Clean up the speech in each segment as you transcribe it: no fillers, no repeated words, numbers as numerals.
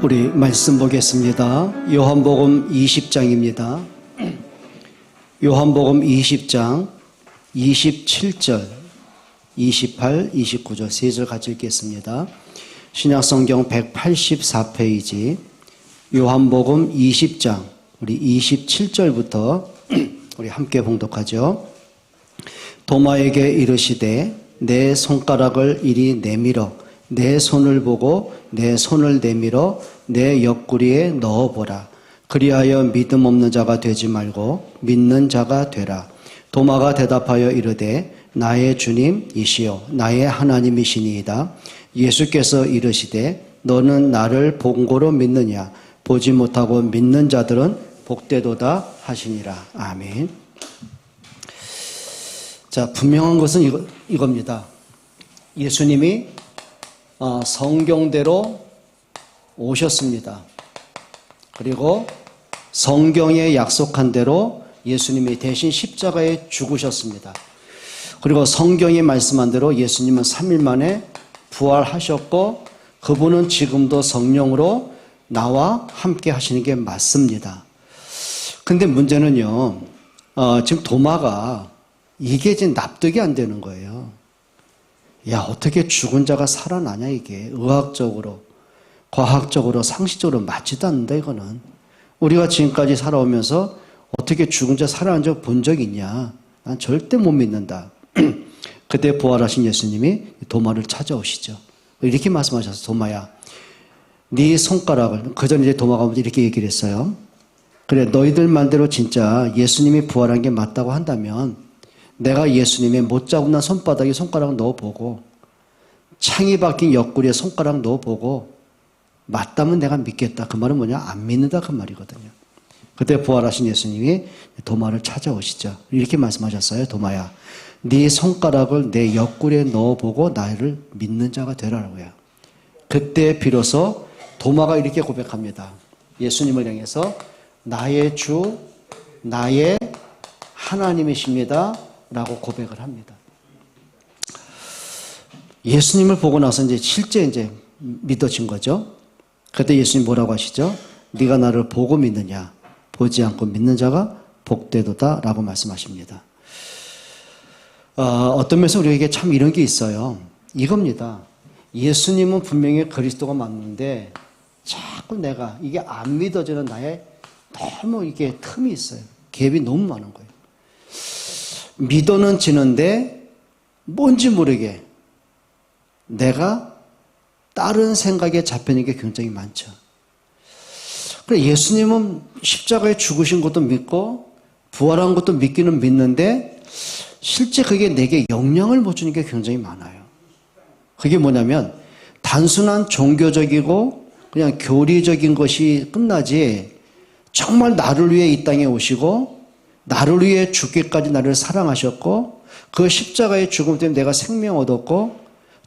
우리 말씀 보겠습니다. 요한복음 20장입니다. 요한복음 20장 27절, 28, 29절 세 절 같이 읽겠습니다. 신약성경 184페이지 요한복음 20장 우리 27절부터 우리 함께 봉독하죠. 도마에게 이르시되 내 손가락을 이리 내밀어 내 손을 보고 내 손을 내밀어 내 옆구리에 넣어보라. 그리하여 믿음 없는 자가 되지 말고 믿는 자가 되라. 도마가 대답하여 이르되 나의 주님이시요 나의 하나님이시니이다. 예수께서 이르시되 너는 나를 본고로 믿느냐. 보지 못하고 믿는 자들은 복되도다 하시니라. 아멘. 자, 분명한 것은 이겁니다. 예수님이 성경대로 오셨습니다. 그리고 성경에 약속한 대로 예수님이 대신 십자가에 죽으셨습니다. 그리고 성경이 말씀한 대로 예수님은 3일 만에 부활하셨고 그분은 지금도 성령으로 나와 함께 하시는 게 맞습니다. 근데 문제는요, 지금 도마가 이게 지금 납득이 안 되는 거예요. 야, 어떻게 죽은 자가 살아나냐, 이게. 의학적으로, 과학적으로, 상식적으로 맞지도 않는다, 이거는. 우리가 지금까지 살아오면서 어떻게 죽은 자 살아난 적 본 적 있냐? 난 절대 못 믿는다. 그때 부활하신 예수님이 도마를 찾아오시죠. 이렇게 말씀하셨어요. 도마야, 네 손가락을, 그 전에 이제 도마가 이렇게 얘기를 했어요. 그래, 너희들 말대로 진짜 예수님이 부활한 게 맞다고 한다면 내가 예수님의 못 자국 난 손바닥에 손가락을 넣어보고 창이 박힌 옆구리에 손가락 넣어보고 맞다면 내가 믿겠다. 그 말은 뭐냐? 안 믿는다 그 말이거든요. 그때 부활하신 예수님이 도마를 찾아오시죠. 이렇게 말씀하셨어요. 도마야, 네 손가락을 내 옆구리에 넣어보고 나를 믿는 자가 되라고요. 그때 비로소 도마가 이렇게 고백합니다. 예수님을 향해서 나의 주, 나의 하나님이십니다 라고 고백을 합니다. 예수님을 보고 나서 실제 믿어진 거죠. 그때 예수님 뭐라고 하시죠? 네가 나를 보고 믿느냐? 보지 않고 믿는 자가 복되도다 라고 말씀하십니다. 어떤 면에서 우리에게 참 이런 게 있어요. 이겁니다. 예수님은 분명히 그리스도가 맞는데 자꾸 내가 이게 안 믿어지는 나의 너무 이게 틈이 있어요. 갭이 너무 많은 거예요. 믿어는 지는데 뭔지 모르게 내가 다른 생각에 잡히는 게 굉장히 많죠. 그래, 예수님은 십자가에 죽으신 것도 믿고 부활한 것도 믿기는 믿는데 실제 그게 내게 영향을 못 주는 게 굉장히 많아요. 그게 뭐냐면 단순한 종교적이고 그냥 교리적인 것이 끝나지 정말 나를 위해 이 땅에 오시고 나를 위해 죽기까지 나를 사랑하셨고 그 십자가의 죽음 때문에 내가 생명 얻었고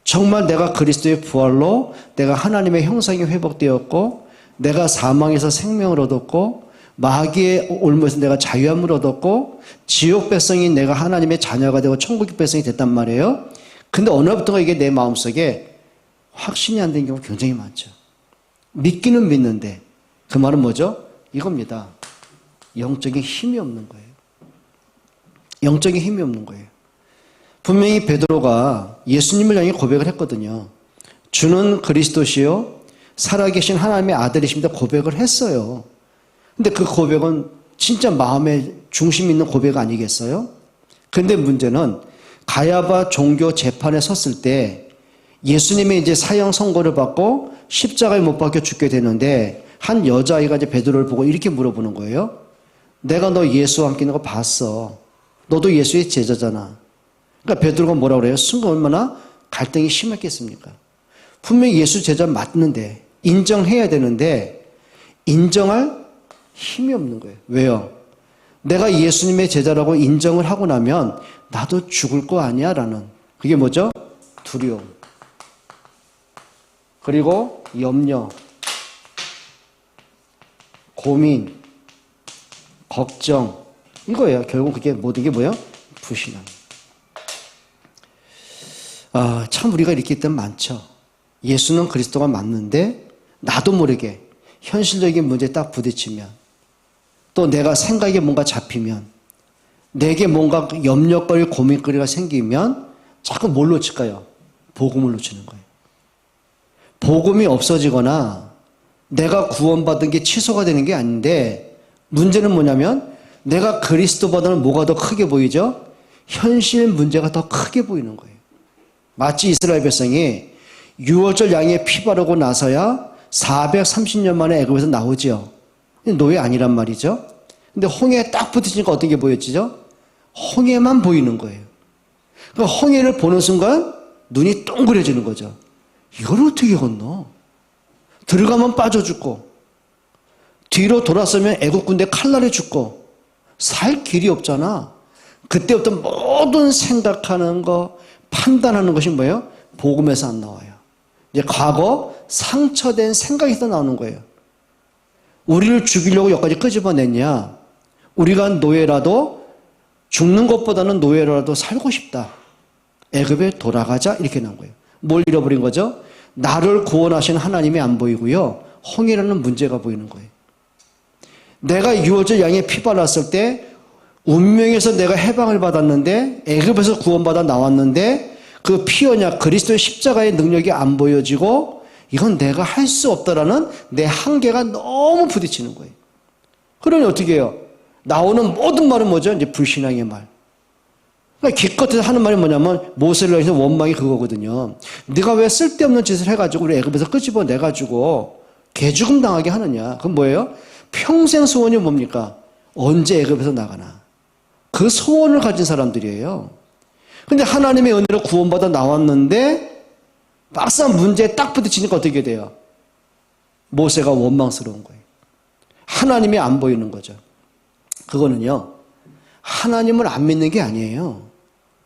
정말 내가 그리스도의 부활로 내가 하나님의 형상이 회복되었고 내가 사망에서 생명을 얻었고 마귀의 올무에서 내가 자유함을 얻었고 지옥 백성이 내가 하나님의 자녀가 되고 천국 백성이 됐단 말이에요. 근데 어느 날부터가 이게 내 마음속에 확신이 안 된 경우가 굉장히 많죠. 믿기는 믿는데 그 말은 뭐죠? 이겁니다. 영적인 힘이 없는 거예요. 영적인 힘이 없는 거예요. 분명히 베드로가 예수님을 향해 고백을 했거든요. 주는 그리스도시요 살아계신 하나님의 아들이십니다. 고백을 했어요. 근데 그 고백은 진짜 마음의 중심 있는 고백 아니겠어요? 근데 문제는 가야바 종교 재판에 섰을 때 예수님이 이제 사형 선고를 받고 십자가에 못 박혀 죽게 되는데 한 여자아이가 이제 베드로를 보고 이렇게 물어보는 거예요. 내가 너 예수와 함께 있는 거 봤어. 너도 예수의 제자잖아. 그러니까 베드로가 뭐라고 그래요? 순간 얼마나 갈등이 심했겠습니까? 분명히 예수 제자 맞는데 인정해야 되는데 인정할 힘이 없는 거예요. 왜요? 내가 예수님의 제자라고 인정을 하고 나면 나도 죽을 거 아니야 라는 그게 뭐죠? 두려움. 그리고 염려, 고민, 걱정 이거예요. 결국 그게 모든 게 뭐예요? 불신앙. 참 우리가 이렇게 때는 많죠. 예수는 그리스도가 맞는데 나도 모르게 현실적인 문제에 딱 부딪히면, 또 내가 생각에 뭔가 잡히면, 내게 뭔가 염려거리, 고민거리가 생기면 자꾸 뭘 놓칠까요? 복음을 놓치는 거예요. 복음이 없어지거나 내가 구원받은 게 취소가 되는 게 아닌데, 문제는 뭐냐면 내가 그리스도보다는 뭐가 더 크게 보이죠? 현실 문제가 더 크게 보이는 거예요. 마치 이스라엘 백성이 6월절 양에 피 바르고 나서야 430년 만에 애굽에서 나오죠. 노예 아니란 말이죠. 근데 홍해에 딱 부딪히니까 어떤 게 보였지죠? 홍해만 보이는 거예요. 그러니까 홍해를 보는 순간 눈이 동그래지는 거죠. 이걸 어떻게 건너? 들어가면 빠져 죽고, 뒤로 돌아서면 애국 군대 칼날에 죽고, 살 길이 없잖아. 그때부터 모든 생각하는 거, 판단하는 것이 뭐예요? 복음에서 안 나와요. 이제 과거 상처된 생각에서 나오는 거예요. 우리를 죽이려고 여기까지 끄집어냈냐? 우리가 노예라도 죽는 것보다는 노예라도 살고 싶다. 애굽에 돌아가자 이렇게 나온 거예요. 뭘 잃어버린 거죠? 나를 구원하신 하나님이 안 보이고요. 홍해라는 문제가 보이는 거예요. 내가 6월절 양에 피 발랐을 때 운명에서 내가 해방을 받았는데 애굽에서 구원받아 나왔는데 그 피 언약 그리스도의 십자가의 능력이 안 보여지고 이건 내가 할 수 없다라는 내 한계가 너무 부딪히는 거예요. 그러니 어떻게 해요? 나오는 모든 말은 뭐죠? 이제 불신앙의 말. 그러니까 기껏해서 하는 말이 뭐냐면 모세를 위해서 원망이 그거거든요. 네가 왜 쓸데없는 짓을 해가지고 우리 애굽에서 끄집어내가지고 개죽음 당하게 하느냐. 그건 뭐예요? 평생 소원이 뭡니까? 언제 애굽에서 나가나. 그 소원을 가진 사람들이에요. 근데 하나님의 은혜로 구원받아 나왔는데 막상 문제에 딱 부딪히니까 어떻게 돼요? 모세가 원망스러운 거예요. 하나님이 안 보이는 거죠. 그거는요, 하나님을 안 믿는 게 아니에요.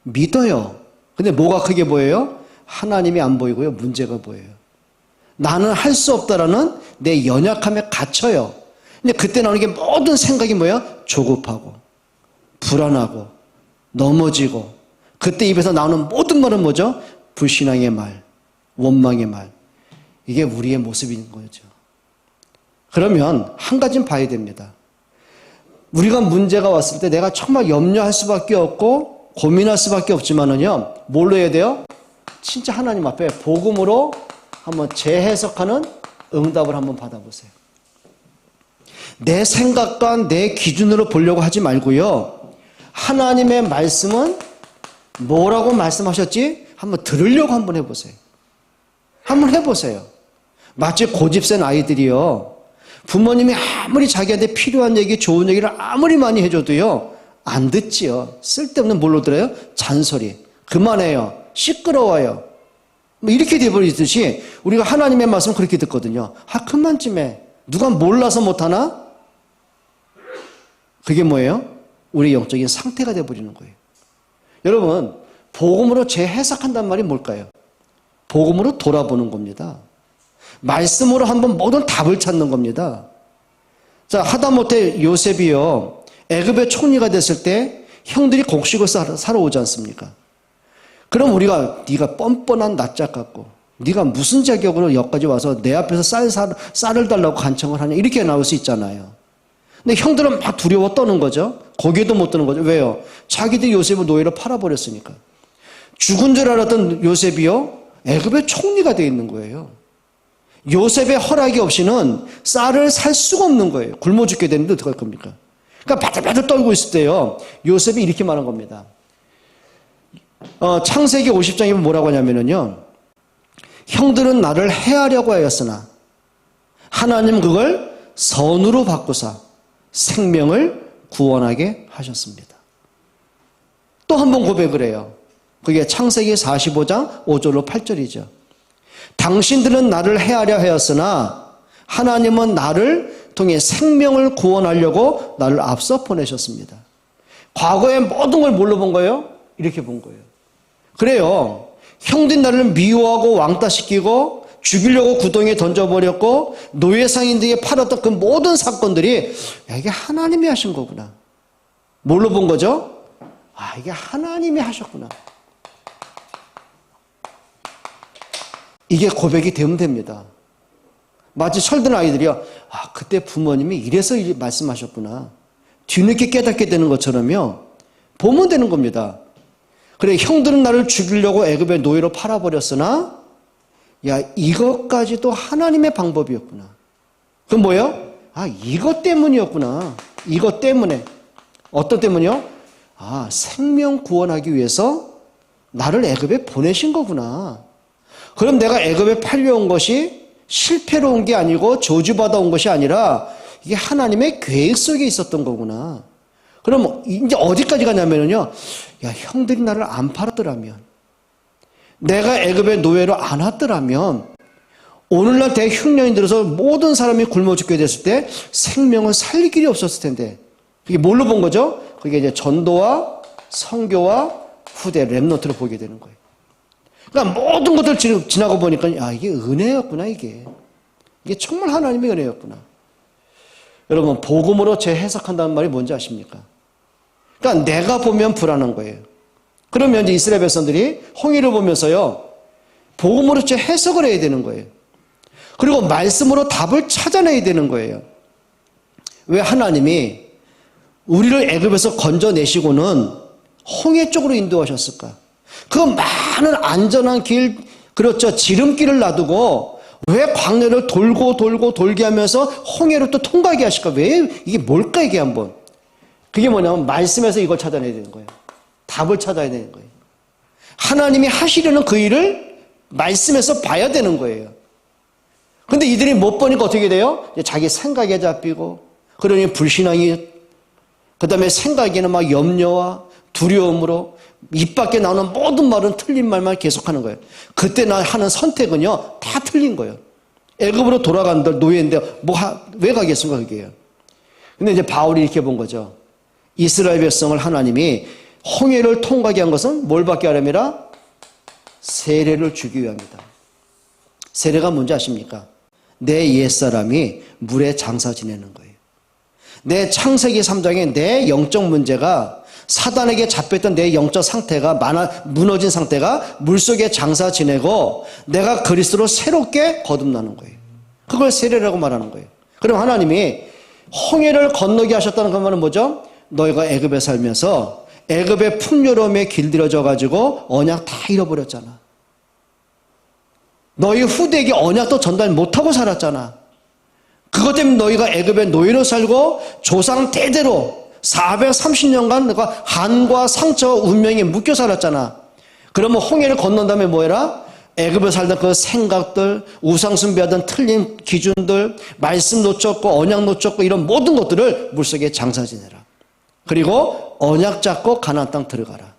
믿어요. 근데 뭐가 크게 보여요? 하나님이 안 보이고요, 문제가 보여요. 나는 할 수 없다라는 내 연약함에 갇혀요. 근데 그때 나오는 게 모든 생각이 뭐예요? 조급하고, 불안하고, 넘어지고, 그때 입에서 나오는 모든 말은 뭐죠? 불신앙의 말, 원망의 말. 이게 우리의 모습인 거죠. 그러면 한 가지는 봐야 됩니다. 우리가 문제가 왔을 때 내가 정말 염려할 수밖에 없고 고민할 수밖에 없지만은요, 뭘로 해야 돼요? 진짜 하나님 앞에 복음으로 한번 재해석하는 응답을 한번 받아보세요. 내 생각과 내 기준으로 보려고 하지 말고요, 하나님의 말씀은 뭐라고 말씀하셨지? 한번 들으려고 한번 해보세요. 한번 해보세요. 마치 고집센 아이들이요, 부모님이 아무리 자기한테 필요한 얘기, 좋은 얘기를 아무리 많이 해줘도요, 안 듣지요. 쓸데없는 뭘로 들어요? 잔소리. 그만해요. 시끄러워요. 뭐 이렇게 돼버리듯이 우리가 하나님의 말씀 그렇게 듣거든요. 아, 그만 좀 해. 누가 몰라서 못하나? 그게 뭐예요? 우리 영적인 상태가 돼버리는 거예요. 여러분, 복음으로 재해석한단 말이 뭘까요? 복음으로 돌아보는 겁니다. 말씀으로 한번 모든 답을 찾는 겁니다. 자, 하다못해 요셉이요, 애굽의 총리가 됐을 때 형들이 곡식을 사러 오지 않습니까? 그럼 우리가 네가 뻔뻔한 낯짝 같고 네가 무슨 자격으로 여기까지 와서 내 앞에서 쌀을 달라고 간청을 하냐, 이렇게 나올 수 있잖아요. 근데 형들은 막 두려워 떠는 거죠. 고개도 못 드는 거죠. 왜요? 자기들이 요셉을 노예로 팔아버렸으니까. 죽은 줄 알았던 요셉이요, 애굽의 총리가 되어 있는 거예요. 요셉의 허락이 없이는 쌀을 살 수가 없는 거예요. 굶어 죽게 되는데 어떡할 겁니까? 그러니까 바들바들 떨고 있을 때요, 요셉이 이렇게 말한 겁니다. 창세기 50장에 뭐라고 하냐면요, 형들은 나를 해하려고 하였으나 하나님 그걸 선으로 바꾸사 생명을 구원하게 하셨습니다. 또 한 번 고백을 해요. 그게 창세기 45장 5절로 8절이죠. 당신들은 나를 해하려 하였으나 하나님은 나를 통해 생명을 구원하려고 나를 앞서 보내셨습니다. 과거의 모든 걸 뭘로 본 거예요? 이렇게 본 거예요. 그래요. 형들이 나를 미워하고 왕따시키고 죽이려고 구덩이에 던져버렸고 노예상인들에게 팔았던 그 모든 사건들이, 야, 이게 하나님이 하신 거구나. 뭘로 본 거죠? 아, 이게 하나님이 하셨구나. 이게 고백이 되면 됩니다. 마치 철든 아이들이요. 그때 부모님이 이래서 말씀하셨구나. 뒤늦게 깨닫게 되는 것처럼요. 보면 되는 겁니다. 그래, 형들은 나를 죽이려고 애굽의 노예로 팔아버렸으나 이것까지도 하나님의 방법이었구나. 그건 뭐예요? 이것 때문이었구나. 이것 때문에. 어떤 때문이요? 생명 구원하기 위해서 나를 애굽에 보내신 거구나. 그럼 내가 애굽에 팔려온 것이 실패로 온 게 아니고 저주받아 온 것이 아니라 이게 하나님의 계획 속에 있었던 거구나. 그럼 이제 어디까지 가냐면요. 형들이 나를 안 팔았더라면, 내가 애굽의 노예로 안 왔더라면 오늘날 대흉년이 들어서 모든 사람이 굶어 죽게 됐을 때 생명을 살릴 길이 없었을 텐데, 그게 뭘로 본 거죠? 그게 이제 전도와 선교와 후대 렘넌트로 보게 되는 거예요. 그러니까 모든 것들 지나고 보니까 이게 은혜였구나. 이게 정말 하나님의 은혜였구나. 여러분, 복음으로 재해석한다는 말이 뭔지 아십니까? 그러니까 내가 보면 불안한 거예요. 그러면 이제 이스라엘 백성들이 홍해를 보면서요, 복음으로 재해석을 해야 되는 거예요. 그리고 말씀으로 답을 찾아내야 되는 거예요. 왜 하나님이 우리를 애굽에서 건져내시고는 홍해 쪽으로 인도하셨을까? 그 많은 안전한 길, 그렇죠, 지름길을 놔두고 왜 광야를 돌게 하면서 홍해로 또 통과하게 하실까? 왜, 이게 뭘까, 이게 한번. 그게 뭐냐면 말씀에서 이걸 찾아내야 되는 거예요. 답을 찾아야 되는 거예요. 하나님이 하시려는 그 일을 말씀에서 봐야 되는 거예요. 근데 이들이 못 보니까 어떻게 돼요? 자기 생각에 잡히고, 그러니 불신앙이, 그 다음에 생각에는 막 염려와 두려움으로 입 밖에 나오는 모든 말은 틀린 말만 계속하는 거예요. 그때 나 하는 선택은요, 다 틀린 거예요. 애굽으로 돌아간다, 노예인데 왜 가겠습니까, 그게요. 근데 이제 바울이 이렇게 본 거죠. 이스라엘 백성을 하나님이 홍해를 통과하게 한 것은 뭘 받게 하려니라? 세례를 주기 위함이다. 세례가 뭔지 아십니까? 내 옛사람이 물에 장사 지내는 거예요. 내 창세기 3장에 내 영적 문제가, 사단에게 잡혔던 내 영적 상태가 무너진 상태가 물속에 장사 지내고 내가 그리스도로 새롭게 거듭나는 거예요. 그걸 세례라고 말하는 거예요. 그럼 하나님이 홍해를 건너게 하셨다는 그 말은 뭐죠? 너희가 애굽에 살면서 애굽의 풍요로움에 길들여져 가지고 언약 다 잃어버렸잖아. 너희 후대에게 언약도 전달 못하고 살았잖아. 그것 때문에 너희가 애굽의 노예로 살고 조상 대대로 430년간 너가 한과 상처 운명에 묶여 살았잖아. 그러면 홍해를 건넌 다음에 뭐해라? 애굽에 살던 그 생각들, 우상 숭배하던 틀린 기준들, 말씀 놓쳤고 언약 놓쳤고 이런 모든 것들을 물속에 장사 지내라. 그리고 언약 잡고 가나안 땅 들어가라.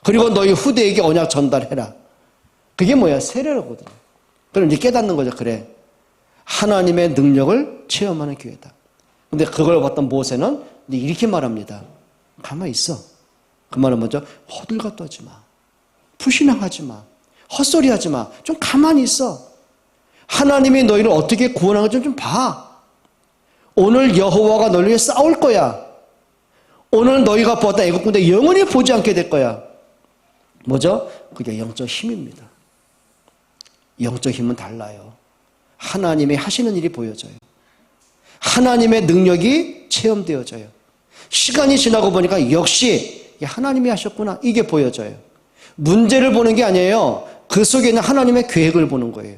그리고 너희 후대에게 언약 전달해라. 그게 뭐야? 세례라거든. 그럼 이제 깨닫는 거죠. 그래, 하나님의 능력을 체험하는 기회다. 근데 그걸 봤던 모세는 이렇게 말합니다. 가만히 있어. 그 말은 뭐죠? 호들갑 떨지 마. 불신앙하지 마. 헛소리하지 마. 좀 가만히 있어. 하나님이 너희를 어떻게 구원하는지 좀 봐. 오늘 여호와가 너희를 위해 싸울 거야. 오늘 너희가 보았던 애국 군대 영원히 보지 않게 될 거야. 뭐죠? 그게 영적 힘입니다. 영적 힘은 달라요. 하나님이 하시는 일이 보여져요. 하나님의 능력이 체험되어져요. 시간이 지나고 보니까 역시 하나님이 하셨구나, 이게 보여져요. 문제를 보는 게 아니에요. 그 속에 있는 하나님의 계획을 보는 거예요.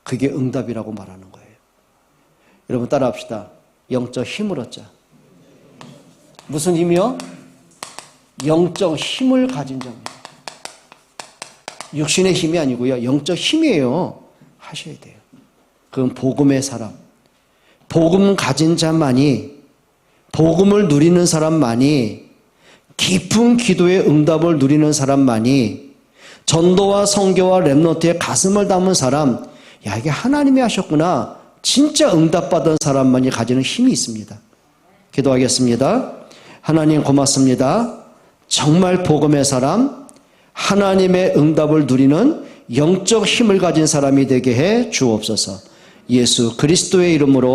그게 응답이라고 말하는 거예요. 여러분 따라합시다. 영적 힘을 얻자. 무슨 힘이요? 영적 힘을 가진 자입니다. 육신의 힘이 아니고요, 영적 힘이에요. 하셔야 돼요. 그건 복음의 사람, 복음 가진 자만이, 복음을 누리는 사람만이, 깊은 기도의 응답을 누리는 사람만이, 전도와 선교와 렘넌트의 가슴을 담은 사람, 이게 하나님이 하셨구나, 진짜 응답받은 사람만이 가지는 힘이 있습니다. 기도하겠습니다. 하나님 고맙습니다. 정말 복음의 사람, 하나님의 응답을 누리는 영적 힘을 가진 사람이 되게 해 주옵소서. 예수 그리스도의 이름으로